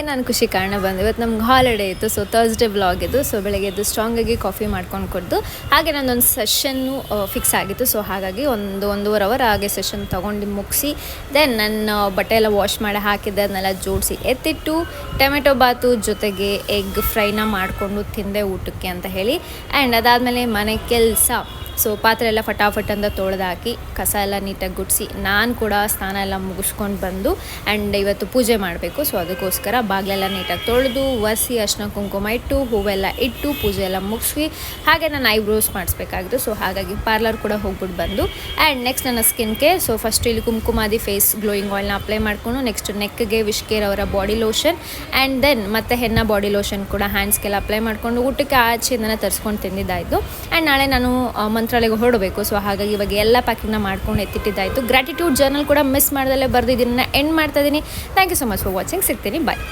ನಾನು ಖುಷಿ ಕಾರಣ ಬಂದು ಇವತ್ತು ನಮ್ಗೆ ಹಾಲಿಡೇ ಇತ್ತು. ಸೊ ಥರ್ಸ್ಡೇ ವ್ಲಾಗ್ ಇದು. ಸೊ ಬೆಳಗ್ಗೆ ಎದ್ದು ಸ್ಟ್ರಾಂಗಾಗಿ ಕಾಫಿ ಮಾಡ್ಕೊಂಡು ಕೊಡ್ದು ಹಾಗೆ ನನ್ನೊಂದು ಸೆಷನ್ನು ಫಿಕ್ಸ್ ಆಗಿತ್ತು. ಸೊ ಹಾಗಾಗಿ ಒಂದೂವರೆ ಅವರ್ ಹಾಗೆ ಸೆಷನ್ ತೊಗೊಂಡು ಮುಗಿಸಿ ದೆನ್ ನನ್ನ ಬಟ್ಟೆ ಎಲ್ಲ ವಾಶ್ ಮಾಡಿ ಹಾಕಿದ್ದೆ, ಅದನ್ನೆಲ್ಲ ಜೋಡಿಸಿ ಎತ್ತಿಟ್ಟು ಟೊಮೆಟೊ ಬಾತು ಜೊತೆಗೆ ಎಗ್ ಫ್ರೈನ ಮಾಡಿಕೊಂಡು ತಿಂದೆ ಊಟಕ್ಕೆ ಅಂತ ಹೇಳಿ. ಆ್ಯಂಡ್ ಅದಾದಮೇಲೆ ಮನೆ ಕೆಲಸ, ಸೊ ಪಾತ್ರೆ ಎಲ್ಲ ಫಟಾಫಟ್ ಅಂತ ತೊಳೆದಾಕಿ ಕಸ ಎಲ್ಲ ನೀಟಾಗಿ ಗುಡಿಸಿ ನಾನು ಕೂಡ ಸ್ನಾನ ಎಲ್ಲ ಮುಗಿಸ್ಕೊಂಡು ಬಂದು ಆ್ಯಂಡ್ ಇವತ್ತು ಪೂಜೆ ಮಾಡಬೇಕು. ಸೊ ಅದಕ್ಕೋಸ್ಕರ ಬಾಗಿಲೆಲ್ಲ ನೀಟಾಗಿ ತೊಳೆದು ಒರೆಸಿ ಅರ್ಶಿನ ಕುಂಕುಮ ಇಟ್ಟು ಹೂವೆಲ್ಲ ಇಟ್ಟು ಪೂಜೆ ಎಲ್ಲ ಮುಗಿಸಿ ಹಾಗೆ ನಾನು ಐಬ್ರೋಸ್ ಮಾಡಿಸ್ಬೇಕಾಗಿತ್ತು. ಸೊ ಹಾಗಾಗಿ ಪಾರ್ಲರ್ ಕೂಡ ಹೋಗ್ಬಿಟ್ಟು ಬಂದು ಆ್ಯಂಡ್ ನೆಕ್ಸ್ಟ್ ನನ್ನ ಸ್ಕಿನ್ ಕೇರ್. ಸೊ ಫಸ್ಟ್ ಇಲ್ಲಿ ಕುಂಕುಮಾದಿ ಫೇಸ್ ಗ್ಲೋಯಿಂಗ್ ಆಯಿಲ್ನ ಅಪ್ಲೈ ಮಾಡಿಕೊಂಡು ನೆಕ್ಸ್ಟ್ ನೆಕ್ಗೆ ವಿಶ್ಕೇರ್ ಅವರ ಬಾಡಿ ಲೋಷನ್ ಆ್ಯಂಡ್ ದೆನ್ ಮತ್ತೆ ಹೆನ್ನ ಬಾಡಿ ಲೋಷನ್ ಕೂಡ ಹ್ಯಾಂಡ್ಸ್ಗೆಲ್ಲ ಅಪ್ಲೈ ಮಾಡಿಕೊಂಡು ಊಟಕ್ಕೆ ಆಚೆಯಿಂದನೇ ತರಿಸ್ಕೊಂಡು ತಿಂದಿದ್ದಾಯಿತು. ಆ್ಯಂಡ್ ನಾಳೆ ನಾನು ಮಂತ್ರಾಲಯಕ್ಕೆ ಹೊರಡಬೇಕು. ಸೊ ಹಾಗಾಗಿ ಇವಾಗ ಎಲ್ಲ ಪ್ಯಾಕಿಂಗ್ನ ಮಾಡ್ಕೊಂಡು ಎತ್ತಿಟ್ಟಿದ್ದಾಯಿತು. ಗ್ರ್ಯಾಟಿಟ್ಯೂಡ್ ಜರ್ನಲ್ ಕೂಡ ಮಿಸ್ ಮಾಡ್ದಲ್ಲೇ ಬರೆದಿದ್ದನ್ನು ಎಂಡ್ ಮಾಡ್ತಾ ಇದ್ದೀನಿ. Thank you so much for watching. ಸಿಗ್ತೀನಿ, ಬಾಯ್.